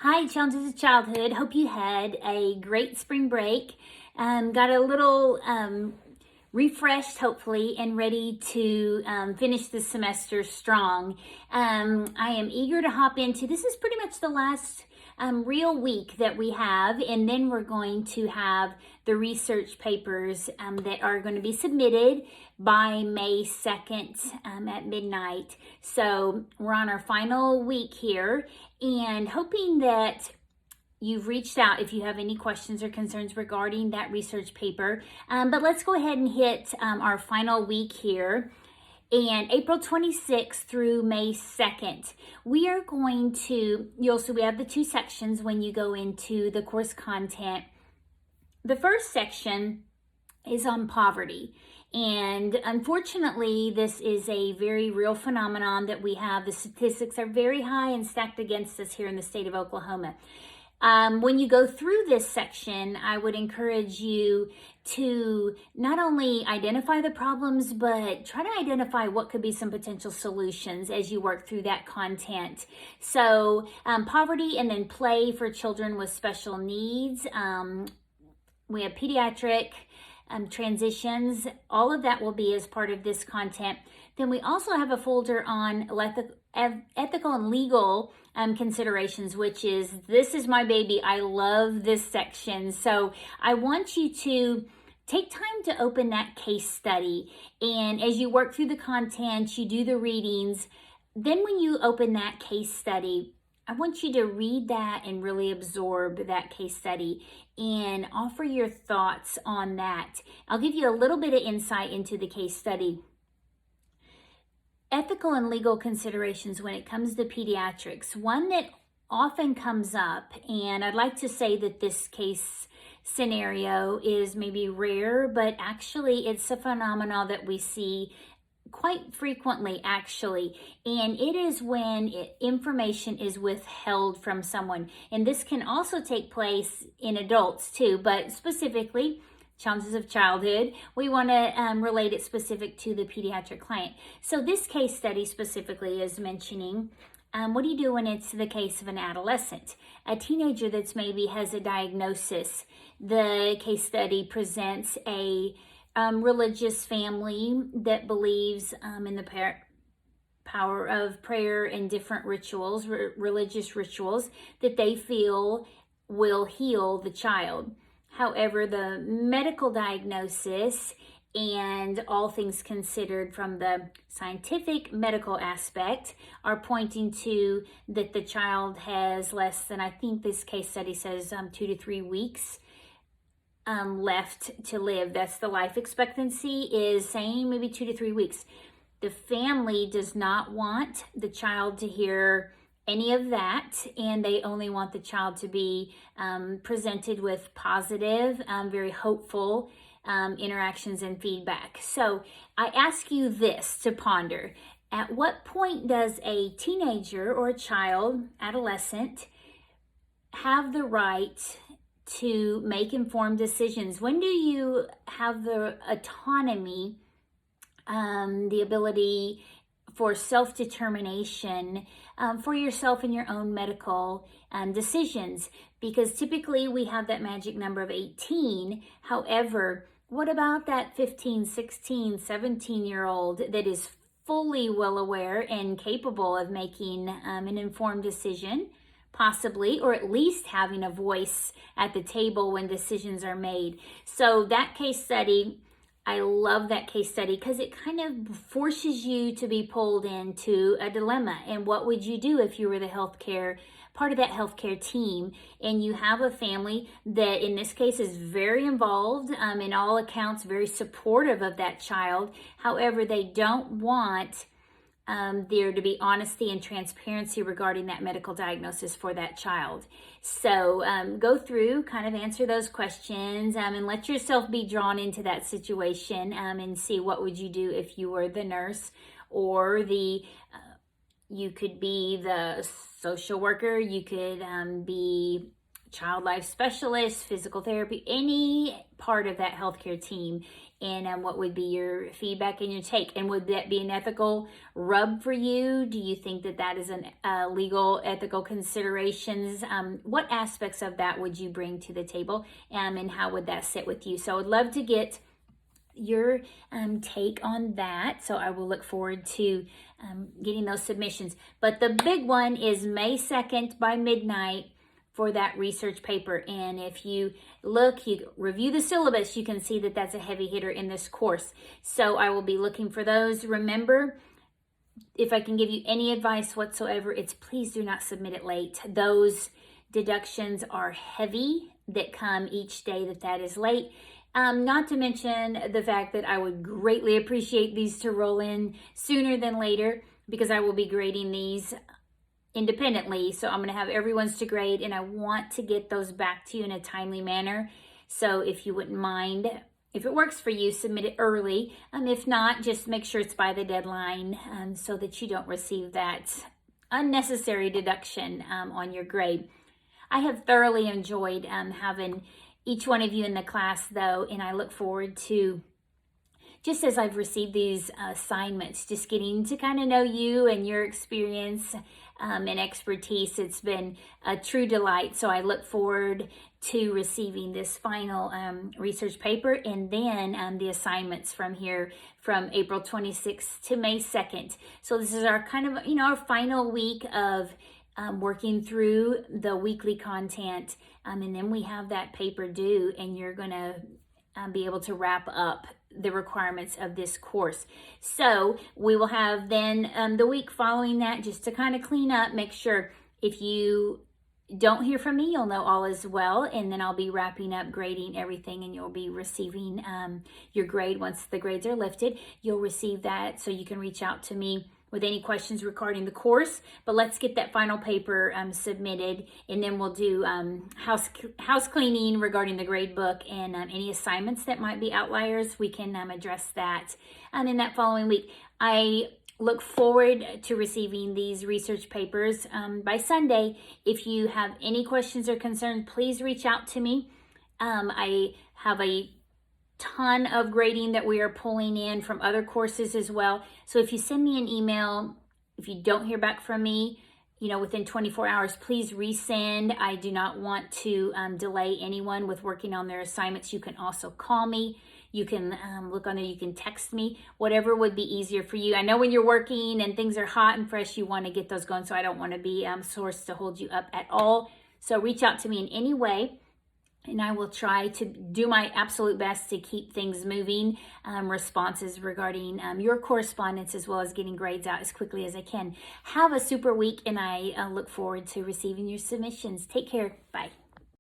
Hi, Challenges of Childhood. Hope you had a great spring break. Got a little refreshed, hopefully, and ready to finish the semester strong. I am eager to hop into this. Is pretty much the last real week that we have, and then we're going to have the research papers that are going to be submitted by May 2nd at midnight. So we're on our final week here, and hoping that you've reached out if you have any questions or concerns regarding that research paper. But let's go ahead and hit our final week here. And April 26th through May 2nd, we are going to, we have the two sections when you go into the course content. The first section is on poverty. And unfortunately, this is a very real phenomenon that we have. The statistics are very high and stacked against us here in the state of Oklahoma. When you go through this section, I would encourage you to not only identify the problems, but try to identify what could be some potential solutions as you work through that content. So poverty and then play for children with special needs. We have pediatric transitions. All of that will be as part of this content. Then we also have a folder on ethical and legal considerations, which is, this is my baby. I love this section. So I want you to take time to open that case study. And as you work through the content, you do the readings. Then when you open that case study, I want you to read that and really absorb that case study and offer your thoughts on that. I'll give you a little bit of insight into the case study. Ethical and legal considerations when it comes to pediatrics. One that often comes up, and I'd like to say that this case scenario is maybe rare, but actually it's a phenomenon that we see quite frequently, actually, and it is when information is withheld from someone. And this can also take place in adults too, but specifically Challenges of Childhood, we want to relate it specific to the pediatric client. So this case study specifically is mentioning what do you do when it's the case of an adolescent, a teenager that's maybe has a diagnosis. The case study presents a religious family that believes in the power of prayer and different rituals, religious rituals that they feel will heal the child. However, the medical diagnosis and all things considered from the scientific medical aspect are pointing to that the child has less than, I think this case study says 2 to 3 weeks left to live. That's the life expectancy is saying, maybe 2 to 3 weeks. The family does not want the child to hear any of that, and they only want the child to be presented with positive, very hopeful interactions and feedback. So I ask you this to ponder. At what point does a teenager or a child, adolescent, have the right to make informed decisions? When do you have the autonomy, the ability for self-determination for yourself and your own medical decisions? Because typically we have that magic number of 18. However, what about that 15, 16, 17-year-old that is fully well aware and capable of making an informed decision, possibly, or at least having a voice at the table when decisions are made? So that case study, I love that case study because it kind of forces you to be pulled into a dilemma. And what would you do if you were the part of that healthcare team, and you have a family that in this case is very involved, in all accounts, very supportive of that child. However, they don't want there to be honesty and transparency regarding that medical diagnosis for that child. So go through, kind of answer those questions, and let yourself be drawn into that situation, and see what would you do if you were the nurse, or you could be the social worker, you could be child life specialist, physical therapy, any part of that healthcare team, and what would be your feedback and your take? And would that be an ethical rub for you? Do you think that that is an legal, ethical considerations? What aspects of that would you bring to the table, and how would that sit with you? So I'd love to get your take on that. So I will look forward to getting those submissions. But the big one is May 2nd by midnight for that research paper. And if you look, you review the syllabus, you can see that that's a heavy hitter in this course. So I will be looking for those. Remember, if I can give you any advice whatsoever, it's please do not submit it late. Those deductions are heavy that come each day that is late. Not to mention the fact that I would greatly appreciate these to roll in sooner than later, because I will be grading these independently. So I'm going to have everyone's to grade, and I want to get those back to you in a timely manner. So if you wouldn't mind, if it works for you, submit it early. If not, just make sure it's by the deadline so that you don't receive that unnecessary deduction on your grade. I have thoroughly enjoyed having each one of you in the class, though, and I look forward to, just as I've received these assignments, just getting to kind of know you and your experience and expertise. It's been a true delight. So I look forward to receiving this final research paper, and then the assignments from here from April 26th to May 2nd. So this is our kind of, our final week of working through the weekly content, and then we have that paper due, and you're going to be able to wrap up the requirements of this course. So we will have then the week following that just to kind of clean up, make sure if you don't hear from me, you'll know all is well, and then I'll be wrapping up grading everything, and you'll be receiving your grade. Once the grades are lifted, you'll receive that, so you can reach out to me with any questions regarding the course. But let's get that final paper submitted, and then we'll do house cleaning regarding the grade book, and any assignments that might be outliers, we can address that. And in that following week, I look forward to receiving these research papers by Sunday. If you have any questions or concerns, please reach out to me. I have a ton of grading that we are pulling in from other courses as well. So if you send me an email, if you don't hear back from me, within 24 hours, please resend. I do not want to delay anyone with working on their assignments. You can also call me. You can look on there. You can text me, whatever would be easier for you. I know when you're working and things are hot and fresh, you want to get those going. So I don't want to be sourced to hold you up at all. So reach out to me in any way, and I will try to do my absolute best to keep things moving, responses regarding your correspondence, as well as getting grades out as quickly as I can. Have a super week, and I look forward to receiving your submissions. Take care. Bye.